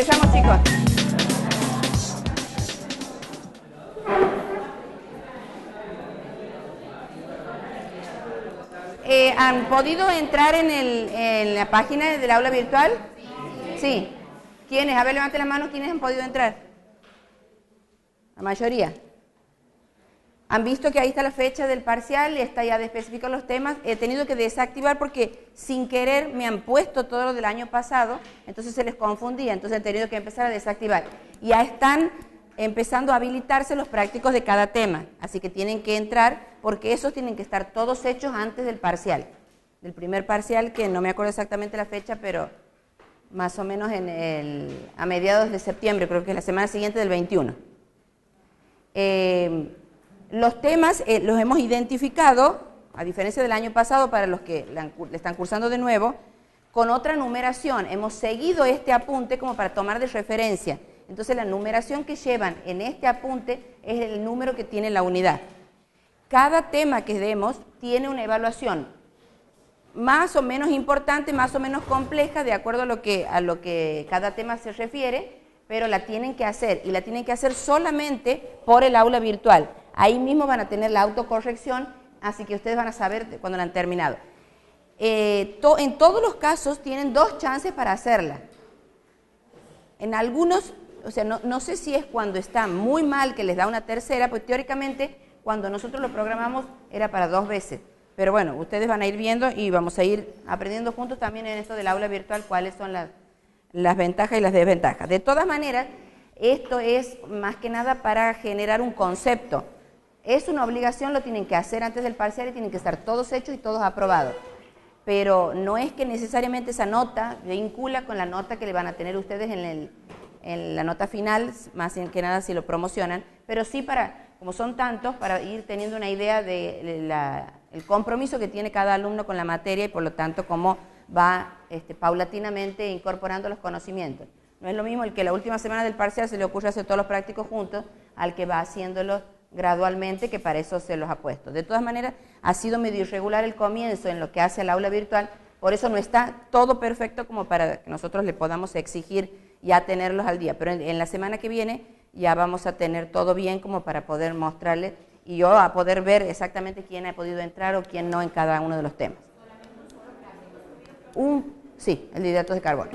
Empezamos, chicos. ¿Han podido entrar en la página del aula virtual? Sí. ¿Quiénes? A ver, levanten la mano. ¿Quiénes han podido entrar? La mayoría. ¿Han visto que ahí está la fecha del parcial? Está ya especificados los temas. He tenido que desactivar porque sin querer me han puesto todo lo del año pasado, entonces se les confundía, entonces he tenido que empezar a desactivar. Ya están empezando a habilitarse los prácticos de cada tema, así que tienen que entrar porque esos tienen que estar todos hechos antes del parcial, del primer parcial, que no me acuerdo exactamente la fecha, pero más o menos a mediados de septiembre, creo que es la semana siguiente del 21. Los temas los hemos identificado, a diferencia del año pasado, para los que le están cursando de nuevo, con otra numeración. Hemos seguido este apunte como para tomar de referencia. Entonces la numeración que llevan en este apunte es el número que tiene la unidad. Cada tema que demos tiene una evaluación más o menos importante, más o menos compleja, de acuerdo a lo que cada tema se refiere, pero la tienen que hacer, y la tienen que hacer solamente por el aula virtual. Ahí mismo van a tener la autocorrección, así que ustedes van a saber cuando la han terminado. En todos los casos tienen 2 chances para hacerla. En algunos, o sea, no sé si es cuando está muy mal que les da una tercera, pues teóricamente cuando nosotros lo programamos era para 2 veces. Pero bueno, ustedes van a ir viendo y vamos a ir aprendiendo juntos también en esto del aula virtual cuáles son las ventajas y las desventajas. De todas maneras, esto es más que nada para generar un concepto. Es una obligación, lo tienen que hacer antes del parcial y tienen que estar todos hechos y todos aprobados. Pero no es que necesariamente esa nota vincula con la nota que le van a tener ustedes en la nota final, más que nada si lo promocionan, pero sí como son tantos, para ir teniendo una idea del compromiso que tiene cada alumno con la materia y por lo tanto cómo va paulatinamente incorporando los conocimientos. No es lo mismo el que la última semana del parcial se le ocurre hacer todos los prácticos juntos al que va haciéndolos gradualmente, que para eso se los ha puesto. De todas maneras, ha sido medio irregular el comienzo en lo que hace el aula virtual, por eso no está todo perfecto como para que nosotros le podamos exigir ya tenerlos al día, pero en la semana que viene ya vamos a tener todo bien como para poder mostrarles y yo a poder ver exactamente quién ha podido entrar o quién no en cada uno de los temas. Sí, el de hidratos de carbono.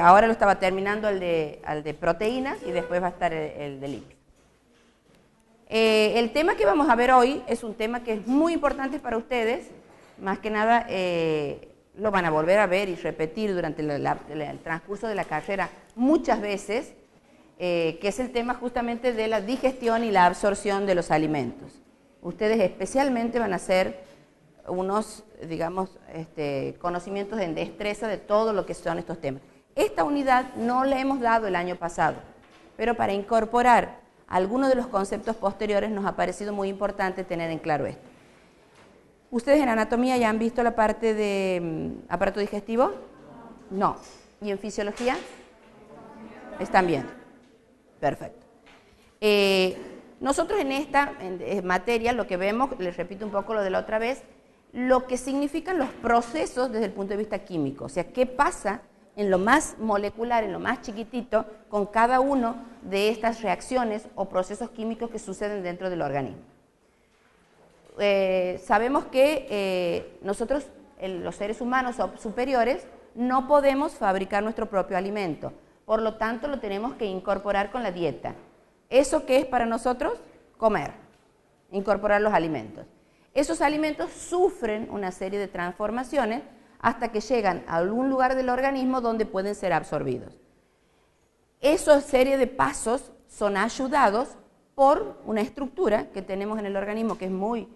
Ahora lo estaba terminando el de proteínas y después va a estar el de lípidos. El tema que vamos a ver hoy es un tema que es muy importante para ustedes, más que nada lo van a volver a ver y repetir durante el transcurso de la carrera muchas veces, que es el tema justamente de la digestión y la absorción de los alimentos. Ustedes especialmente van a hacer unos, digamos, conocimientos en destreza de todo lo que son estos temas. Esta unidad no la hemos dado el año pasado, pero para incorporar algunos de los conceptos posteriores nos ha parecido muy importante tener en claro esto. ¿Ustedes en anatomía ya han visto la parte de aparato digestivo? No. ¿Y en fisiología? ¿Están viendo? Perfecto. Nosotros en esta materia lo que vemos, les repito un poco lo de la otra vez, lo que significan los procesos desde el punto de vista químico, o sea, qué pasa en lo más molecular, en lo más chiquitito, con cada uno de estas reacciones o procesos químicos que suceden dentro del organismo. Sabemos que nosotros, los seres humanos superiores, no podemos fabricar nuestro propio alimento, por lo tanto lo tenemos que incorporar con la dieta. ¿Eso qué es para nosotros? Comer, incorporar los alimentos. Esos alimentos sufren una serie de transformaciones hasta que llegan a algún lugar del organismo donde pueden ser absorbidos. Esa serie de pasos son ayudados por una estructura que tenemos en el organismo que es muy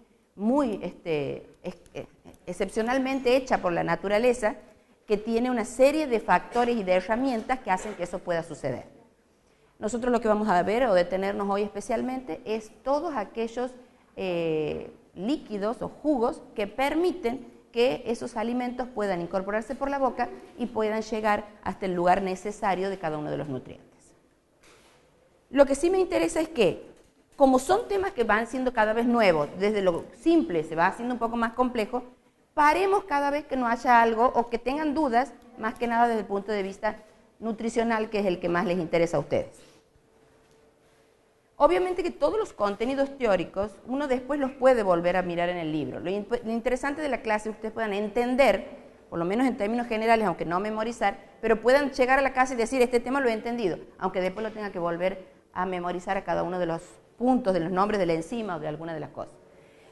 excepcionalmente hecha por la naturaleza, que tiene una serie de factores y de herramientas que hacen que eso pueda suceder. Nosotros lo que vamos a ver o detenernos hoy especialmente es todos aquellos líquidos o jugos que permiten que esos alimentos puedan incorporarse por la boca y puedan llegar hasta el lugar necesario de cada uno de los nutrientes. Lo que sí me interesa es que, como son temas que van siendo cada vez nuevos, desde lo simple se va haciendo un poco más complejo, paremos cada vez que no haya algo o que tengan dudas, más que nada desde el punto de vista nutricional, que es el que más les interesa a ustedes. Obviamente que todos los contenidos teóricos uno después los puede volver a mirar en el libro. Lo interesante de la clase es que ustedes puedan entender, por lo menos en términos generales, aunque no memorizar, pero puedan llegar a la casa y decir, este tema lo he entendido, aunque después lo tenga que volver a memorizar a cada uno de los puntos, de los nombres de la enzima o de alguna de las cosas.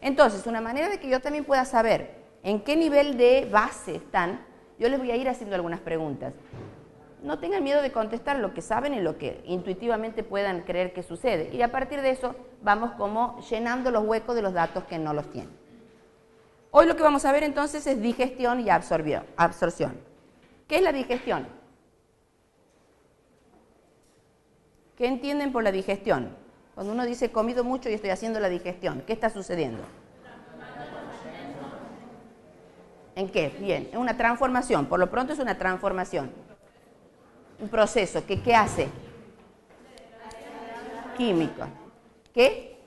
Entonces, una manera de que yo también pueda saber en qué nivel de base están, yo les voy a ir haciendo algunas preguntas. No tengan miedo de contestar lo que saben y lo que intuitivamente puedan creer que sucede. Y a partir de eso vamos como llenando los huecos de los datos que no los tienen. Hoy lo que vamos a ver entonces es digestión y absorción. ¿Qué es la digestión? ¿Qué entienden por la digestión? Cuando uno dice comido mucho y estoy haciendo la digestión, ¿qué está sucediendo? ¿En qué? Bien, es una transformación. Por lo pronto es una transformación. Un proceso que ¿qué hace? Químico. ¿Qué?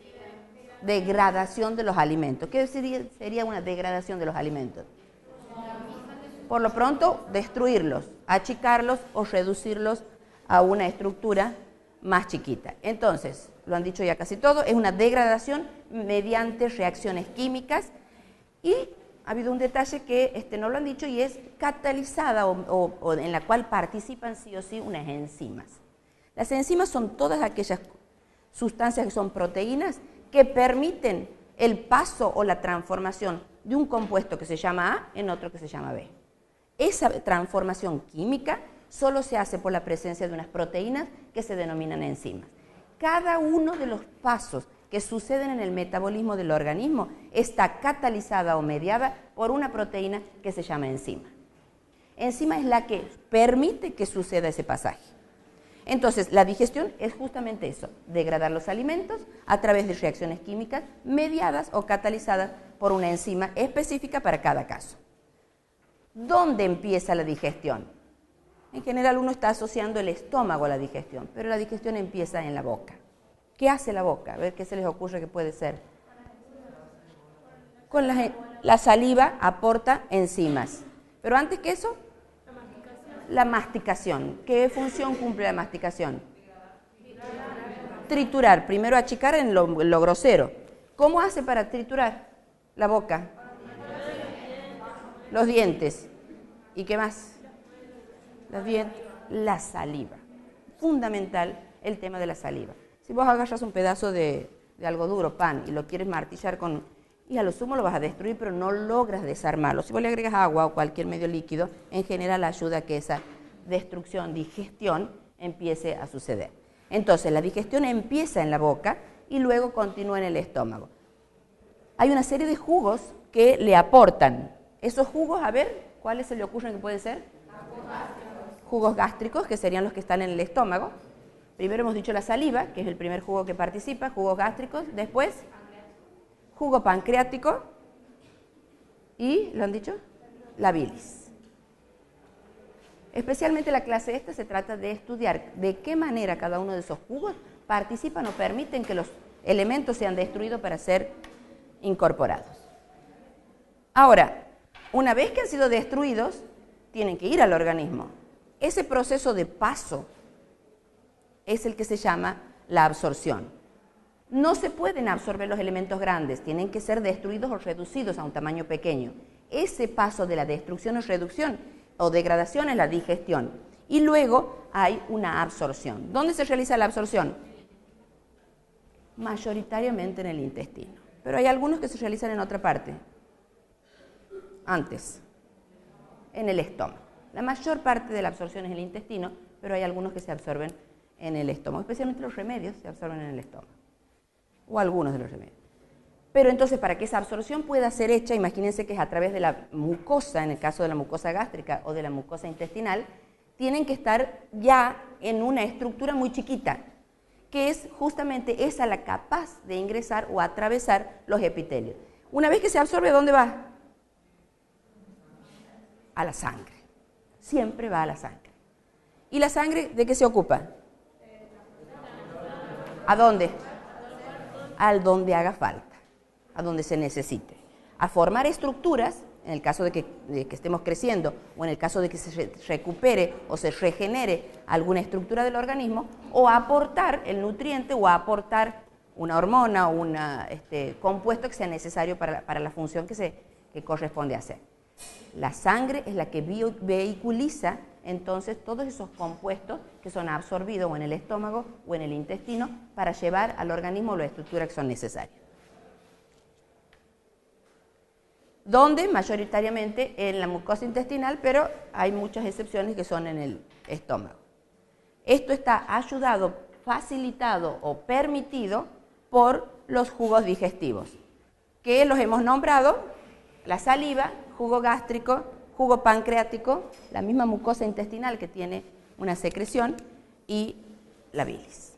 Degradación de los alimentos. ¿Qué sería una degradación de los alimentos? Por lo pronto, destruirlos, achicarlos o reducirlos a una estructura más chiquita. Entonces, lo han dicho ya casi todo, es una degradación mediante reacciones químicas y ha habido un detalle que no lo han dicho y es catalizada o en la cual participan sí o sí unas enzimas. Las enzimas son todas aquellas sustancias que son proteínas que permiten el paso o la transformación de un compuesto que se llama A en otro que se llama B. Esa transformación química solo se hace por la presencia de unas proteínas que se denominan enzimas. Cada uno de los pasos que suceden en el metabolismo del organismo está catalizada o mediada por una proteína que se llama enzima. Enzima es la que permite que suceda ese pasaje. Entonces, la digestión es justamente eso, degradar los alimentos a través de reacciones químicas mediadas o catalizadas por una enzima específica para cada caso. ¿Dónde empieza la digestión? En general uno está asociando el estómago a la digestión, pero la digestión empieza en la boca. ¿Qué hace la boca? A ver qué se les ocurre que puede ser. Con la saliva aporta enzimas. Pero antes que eso, la masticación. ¿Qué función cumple la masticación? Triturar. Primero achicar en lo grosero. ¿Cómo hace para triturar la boca? Los dientes. ¿Y qué más? Los dientes. La saliva. Fundamental el tema de la saliva. Si vos agarras un pedazo de algo duro, pan, y lo quieres martillar y a lo sumo lo vas a destruir, pero no logras desarmarlo. Si vos le agregas agua o cualquier medio líquido, en general ayuda a que esa destrucción, digestión, empiece a suceder. Entonces, la digestión empieza en la boca y luego continúa en el estómago. Hay una serie de jugos que le aportan. Esos jugos, a ver, ¿cuáles se le ocurren que pueden ser? Jugos gástricos, que serían los que están en el estómago. Primero hemos dicho la saliva, que es el primer jugo que participa, jugos gástricos. Después, jugo pancreático y, ¿lo han dicho? La bilis. Especialmente la clase esta se trata de estudiar de qué manera cada uno de esos jugos participan o permiten que los elementos sean destruidos para ser incorporados. Ahora, una vez que han sido destruidos, tienen que ir al organismo. Ese proceso de paso es el que se llama la absorción. No se pueden absorber los elementos grandes, tienen que ser destruidos o reducidos a un tamaño pequeño. Ese paso de la destrucción o reducción o degradación es la digestión. Y luego hay una absorción. ¿Dónde se realiza la absorción? Mayoritariamente en el intestino. Pero hay algunos que se realizan en otra parte. Antes, en el estómago. La mayor parte de la absorción es en el intestino, pero hay algunos que se absorben en el estómago, especialmente los remedios se absorben en el estómago, o algunos de los remedios. Pero entonces, para que esa absorción pueda ser hecha, imagínense que es a través de la mucosa, en el caso de la mucosa gástrica o de la mucosa intestinal, tienen que estar ya en una estructura muy chiquita, que es justamente esa la capaz de ingresar o atravesar los epitelios. Una vez que se absorbe, ¿a dónde va? A la sangre. Siempre va a la sangre. ¿Y la sangre de qué se ocupa? ¿A dónde? Al donde haga falta, a donde se necesite. A formar estructuras en el caso de que estemos creciendo o en el caso de que se recupere o se regenere alguna estructura del organismo, o aportar el nutriente o aportar una hormona o un compuesto que sea necesario para la función que corresponde hacer. La sangre es la que vehiculiza entonces todos esos compuestos que son absorbidos o en el estómago o en el intestino para llevar al organismo la estructura que son necesarias. Donde mayoritariamente en la mucosa intestinal, pero hay muchas excepciones que son en el estómago. Esto está ayudado, facilitado o permitido por los jugos digestivos, que los hemos nombrado: la saliva, jugo gástrico, jugo pancreático, la misma mucosa intestinal que tiene una secreción, y la bilis.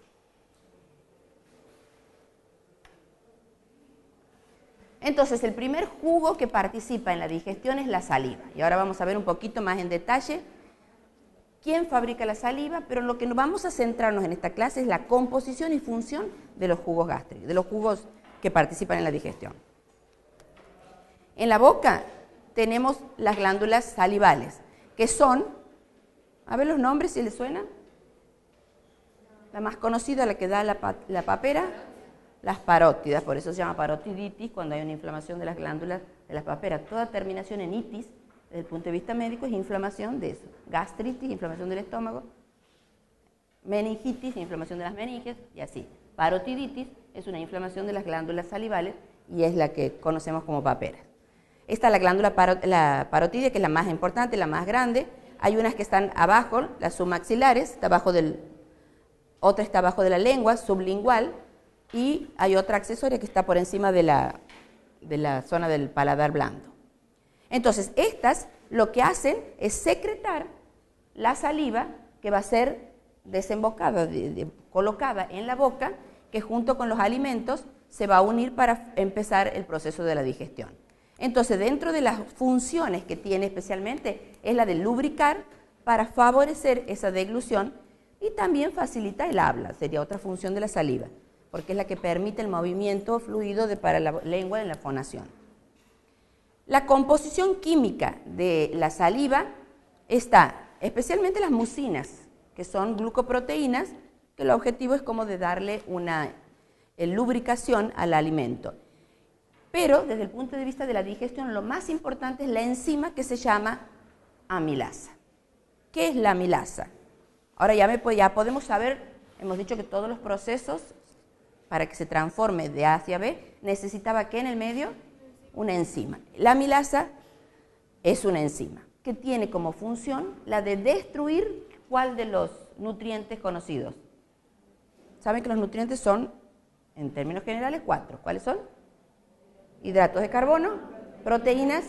Entonces, el primer jugo que participa en la digestión es la saliva. Y ahora vamos a ver un poquito más en detalle quién fabrica la saliva, pero lo que nos vamos a centrarnos en esta clase es la composición y función de los jugos gástricos, de los jugos que participan en la digestión. En la boca tenemos las glándulas salivales, que son, a ver los nombres si les suena. La más conocida, la que da la papera, las parótidas, por eso se llama parotiditis cuando hay una inflamación de las glándulas de las paperas. Toda terminación en itis, desde el punto de vista médico, es inflamación de eso. Gastritis, inflamación del estómago; meningitis, inflamación de las meninges, y así. Parotiditis es una inflamación de las glándulas salivales y es la que conocemos como paperas. Esta es la glándula parotidia, que es la más importante, la más grande. Hay unas que están abajo, las submaxilares, otra está abajo de la lengua, sublingual, y hay otra accesoria que está por encima de la zona del paladar blando. Entonces, estas lo que hacen es secretar la saliva que va a ser desembocada, colocada en la boca, que junto con los alimentos se va a unir para empezar el proceso de la digestión. Entonces, dentro de las funciones que tiene especialmente es la de lubricar para favorecer esa deglución, y también facilita el habla, sería otra función de la saliva, porque es la que permite el movimiento fluido para la lengua en la fonación. La composición química de la saliva está especialmente las mucinas, que son glucoproteínas, que el objetivo es como de darle una lubricación al alimento. Pero desde el punto de vista de la digestión, lo más importante es la enzima que se llama amilasa. ¿Qué es la amilasa? Ahora ya podemos saber, hemos dicho que todos los procesos para que se transforme de A hacia B necesitaba ¿qué en el medio? Una enzima. La amilasa es una enzima que tiene como función la de destruir ¿cuál de los nutrientes conocidos? Saben que los nutrientes son, en términos generales, 4. ¿Cuáles son? Hidratos de carbono, proteínas,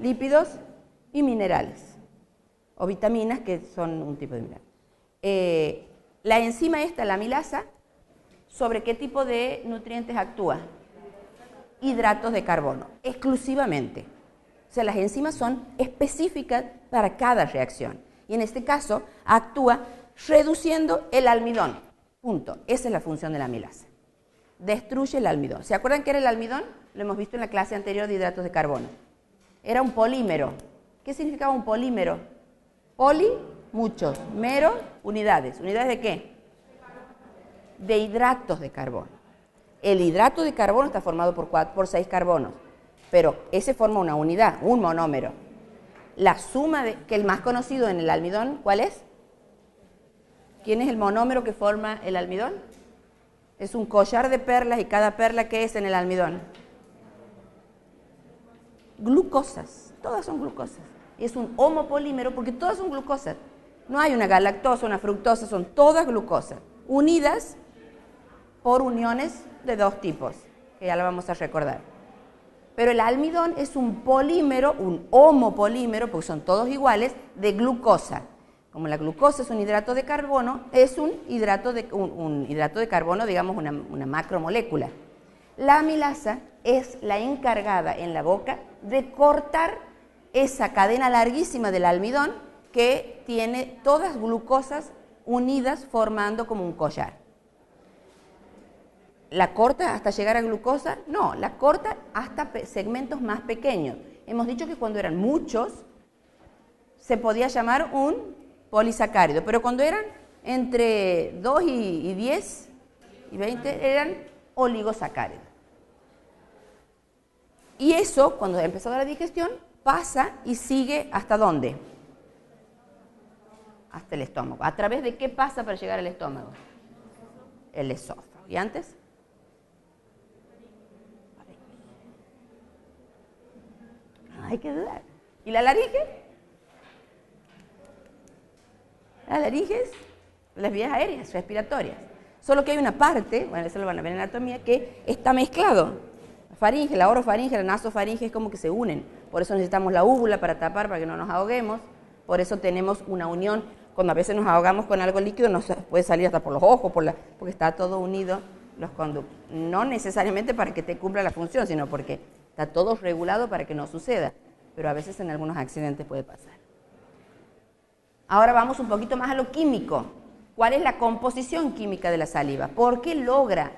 lípidos y minerales, o vitaminas, que son un tipo de mineral. La enzima esta, la amilasa, ¿sobre qué tipo de nutrientes actúa? Hidratos de carbono, exclusivamente. O sea, las enzimas son específicas para cada reacción. Y en este caso, actúa reduciendo el almidón. Punto. Esa es la función de la amilasa. Destruye el almidón. ¿Se acuerdan qué era el almidón? Lo hemos visto en la clase anterior de hidratos de carbono. Era un polímero. ¿Qué significaba un polímero? Poli, muchos. Mero, unidades. ¿Unidades de qué? De hidratos de carbono. El hidrato de carbono está formado por 6 carbonos, pero ese forma una unidad, un monómero. La suma que el más conocido en el almidón, ¿cuál es? ¿Quién es el monómero que forma el almidón? Es un collar de perlas, y cada perla, ¿qué es en el almidón? Glucosas, todas son glucosas. Es un homopolímero porque todas son glucosas. No hay una galactosa, una fructosa, son todas glucosas, unidas por uniones de 2 tipos, que ya lo vamos a recordar. Pero el almidón es un polímero, un homopolímero, porque son todos iguales, de glucosa. Como la glucosa es un hidrato de carbono, es un hidrato de carbono, digamos una macromolécula. La amilasa es la encargada en la boca de cortar esa cadena larguísima del almidón que tiene todas glucosas unidas formando como un collar. ¿La corta hasta llegar a glucosa? No, la corta hasta segmentos más pequeños. hemos dicho que cuando eran muchos se podía llamar un polisacárido, pero cuando eran entre 2 y 10 y 20 eran oligosacáridos. Y eso, cuando ha empezado la digestión, pasa y sigue ¿hasta dónde? Hasta el estómago. ¿A través de qué pasa para llegar al estómago? El esófago. ¿Y antes? Hay que dudar. ¿Y la laringe? La laringe es las vías aéreas respiratorias. Solo que hay una parte, bueno, eso lo van a ver en anatomía, que está mezclado. La faringe, la orofaringe, la nasofaringe es como que se unen. Por eso necesitamos la úvula para tapar, para que no nos ahoguemos. Por eso tenemos una unión. Cuando a veces nos ahogamos con algo líquido, nos puede salir hasta por los ojos, porque está todo unido los conductos. No necesariamente para que te cumpla la función, sino porque está todo regulado para que no suceda. Pero a veces en algunos accidentes puede pasar. Ahora vamos un poquito más a lo químico. ¿Cuál es la composición química de la saliva? ¿Por qué logra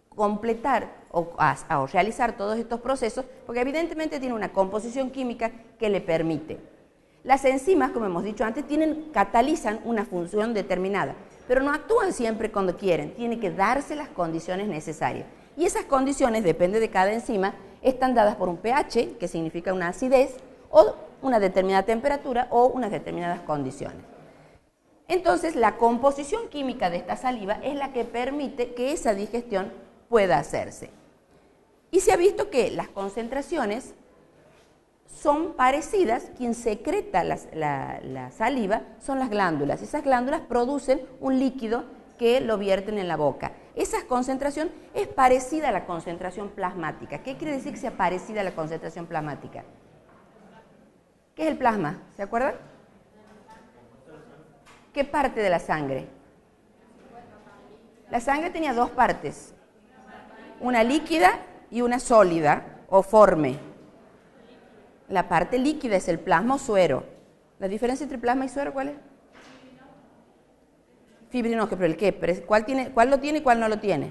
completar o realizar todos estos procesos? Porque evidentemente tiene una composición química que le permite. Las enzimas, como hemos dicho antes, catalizan una función determinada, pero no actúan siempre cuando quieren. Tiene que darse las condiciones necesarias. Y esas condiciones, depende de cada enzima, están dadas por un pH, que significa una acidez, o una determinada temperatura o unas determinadas condiciones. Entonces, la composición química de esta saliva es la que permite que esa digestión pueda hacerse. Y se ha visto que las concentraciones son parecidas. Quien secreta la saliva son las glándulas. Esas glándulas producen un líquido que lo vierten en la boca. Esa concentración es parecida a la concentración plasmática. ¿Qué quiere decir que sea parecida a la concentración plasmática? ¿Qué es el plasma? ¿Se acuerdan? ¿Qué parte de la sangre? La sangre tenía dos partes, una líquida y una sólida o forme. La parte líquida es el plasma o suero. ¿La diferencia entre plasma y suero cuál es? Fibrinógeno, pero ¿el qué? ¿Cuál lo tiene y cuál no lo tiene?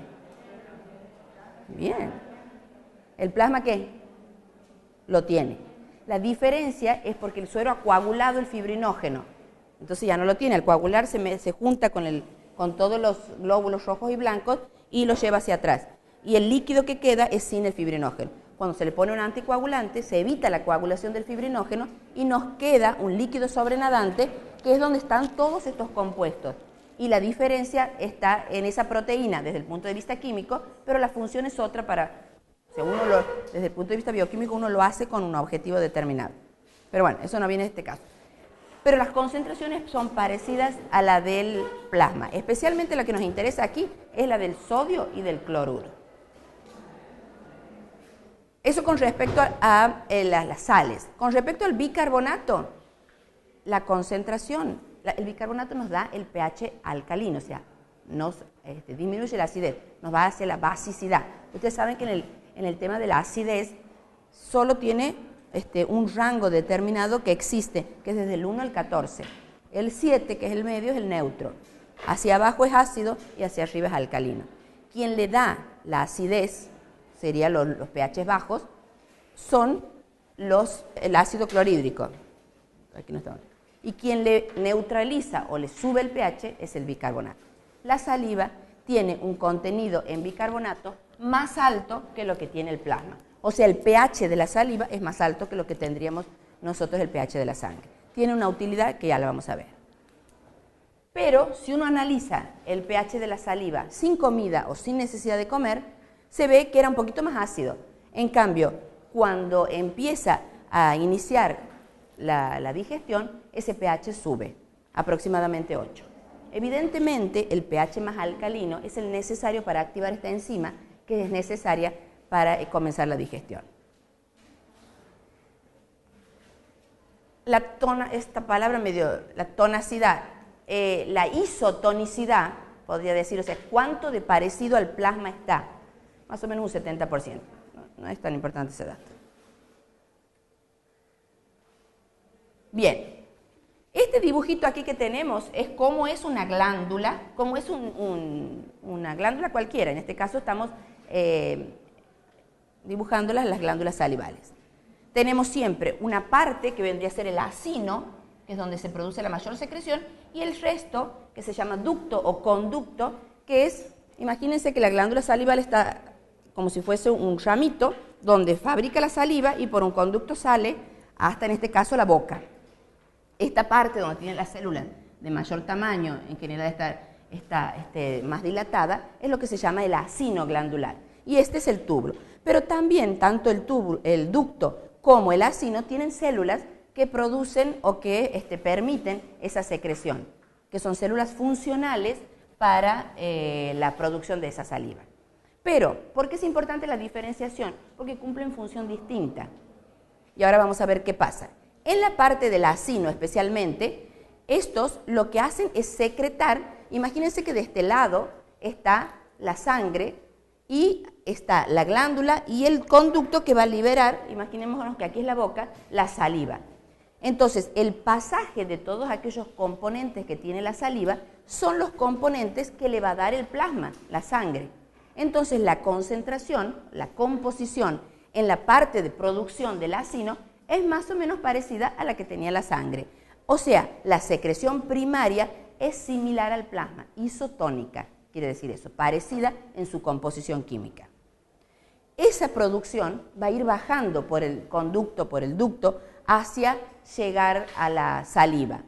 Bien. ¿El plasma qué? Lo tiene. La diferencia es porque el suero ha coagulado el fibrinógeno. Entonces ya no lo tiene. Al coagular se junta con todos los glóbulos rojos y blancos y lo lleva hacia atrás. Y el líquido que queda es sin el fibrinógeno. Cuando se le pone un anticoagulante, se evita la coagulación del fibrinógeno y nos queda un líquido sobrenadante, que es donde están todos estos compuestos. Y la diferencia está en esa proteína desde el punto de vista químico, pero la función es otra desde el punto de vista bioquímico uno lo hace con un objetivo determinado. Pero bueno, eso no viene en este caso. Pero las concentraciones son parecidas a la del plasma. Especialmente la que nos interesa aquí es la del sodio y del cloruro. Eso con respecto a las sales. Con respecto al bicarbonato, la concentración, el bicarbonato nos da el pH alcalino, o sea, nos disminuye la acidez, nos va hacia la basicidad. Ustedes saben que en el tema de la acidez solo tiene un rango determinado que existe, que es desde el 1 al 14. El 7, que es el medio, es el neutro. Hacia abajo es ácido y hacia arriba es alcalino. Quien le da la acidez, serían los pH bajos, son el ácido clorhídrico. Aquí no está. Y quien le neutraliza o le sube el pH es el bicarbonato. La saliva tiene un contenido en bicarbonato más alto que lo que tiene el plasma. O sea, el pH de la saliva es más alto que lo que tendríamos nosotros el pH de la sangre. Tiene una utilidad que ya la vamos a ver. Pero si uno analiza el pH de la saliva sin comida o sin necesidad de comer, se ve que era un poquito más ácido. En cambio, cuando empieza a iniciar la digestión, ese pH sube, aproximadamente 8. Evidentemente, el pH más alcalino es el necesario para activar esta enzima que es necesaria para comenzar la digestión. Esta palabra la tonacidad, la isotonicidad, podría decir, o sea, cuánto de parecido al plasma está. Más o menos un 70%. No es tan importante ese dato. Bien. Este dibujito aquí que tenemos es cómo es una glándula, cómo es una glándula cualquiera. En este caso estamos dibujando las glándulas salivales. tenemos siempre una parte que vendría a ser el acino, que es donde se produce la mayor secreción, y el resto, que se llama ducto o conducto, que es, imagínense que la glándula salival está como si fuese un ramito, donde fabrica la saliva y por un conducto sale hasta, en este caso, la boca. Esta parte donde tiene las células de mayor tamaño, en general está más dilatada, es lo que se llama el acino glandular. Y este es el túbulo. Pero también, tanto el ducto como el acino tienen células que producen o que permiten esa secreción, que son células funcionales para la producción de esa saliva. Pero, ¿por qué es importante la diferenciación? Porque cumplen función distinta. Y ahora vamos a ver qué pasa. En la parte del acino especialmente, estos lo que hacen es secretar. Imagínense que de este lado está la sangre y está la glándula y el conducto que va a liberar, imaginémonos que aquí es la boca, la saliva. Entonces, el pasaje de todos aquellos componentes que tiene la saliva son los componentes que le va a dar el plasma, la sangre. Entonces, la concentración, la composición en la parte de producción del acino es más o menos parecida a la que tenía la sangre. O sea, la secreción primaria es similar al plasma, isotónica, quiere decir eso, parecida en su composición química. Esa producción va a ir bajando por el conducto, por el ducto, hacia llegar a la saliva.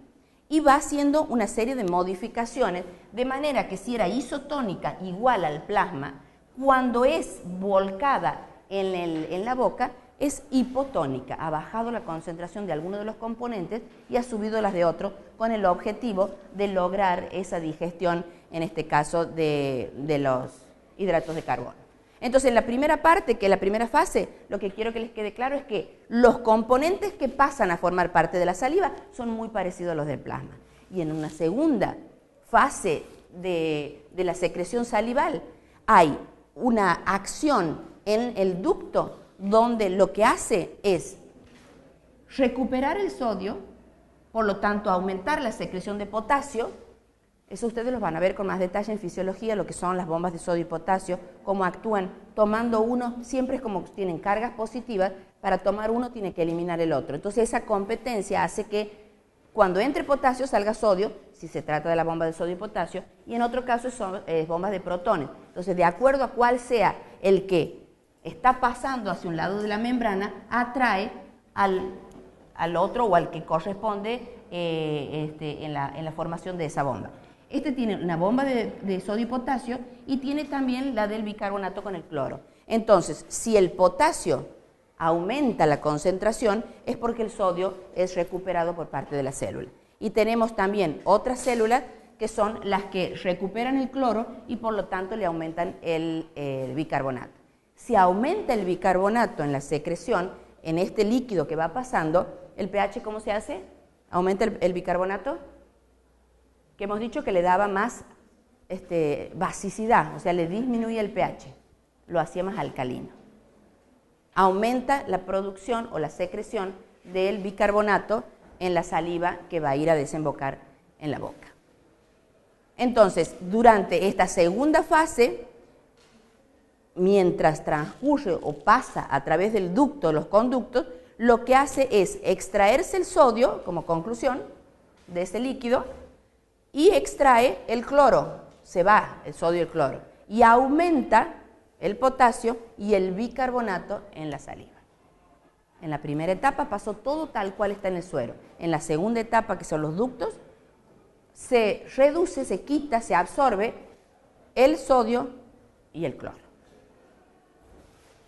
Y va haciendo una serie de modificaciones, de manera que si era isotónica igual al plasma, cuando es volcada en la boca, es hipotónica, ha bajado la concentración de alguno de los componentes y ha subido las de otro, con el objetivo de lograr esa digestión, en este caso de los hidratos de carbono. Entonces, en la primera parte, que es la primera fase, lo que quiero que les quede claro es que los componentes que pasan a formar parte de la saliva son muy parecidos a los del plasma. Y en una segunda fase de la secreción salival hay una acción en el ducto donde lo que hace es recuperar el sodio, por lo tanto aumentar la secreción de potasio. Eso ustedes los van a ver con más detalle en fisiología, lo que son las bombas de sodio y potasio, cómo actúan tomando uno, siempre es como tienen cargas positivas, para tomar uno tiene que eliminar el otro. Entonces esa competencia hace que cuando entre potasio salga sodio, si se trata de la bomba de sodio y potasio, y en otro caso son bombas de protones. Entonces, de acuerdo a cuál sea el que está pasando hacia un lado de la membrana, atrae al otro o al que corresponde en la formación de esa bomba. Este tiene una bomba de sodio y potasio y tiene también la del bicarbonato con el cloro. Entonces, si el potasio aumenta la concentración, es porque el sodio es recuperado por parte de la célula. Y tenemos también otras células que son las que recuperan el cloro y por lo tanto le aumentan el bicarbonato. Si aumenta el bicarbonato en la secreción, en este líquido que va pasando, ¿el pH cómo se hace? ¿Aumenta el bicarbonato? Que hemos dicho que le daba más basicidad, o sea, le disminuía el pH, lo hacía más alcalino. Aumenta la producción o la secreción del bicarbonato en la saliva que va a ir a desembocar en la boca. Entonces, durante esta segunda fase, mientras transcurre o pasa a través del ducto, los conductos, lo que hace es extraerse el sodio, como conclusión de ese líquido, y extrae el cloro, se va el sodio y el cloro, y aumenta el potasio y el bicarbonato en la saliva. En la primera etapa pasó todo tal cual está en el suero. En la segunda etapa, que son los ductos, se reduce, se quita, se absorbe el sodio y el cloro.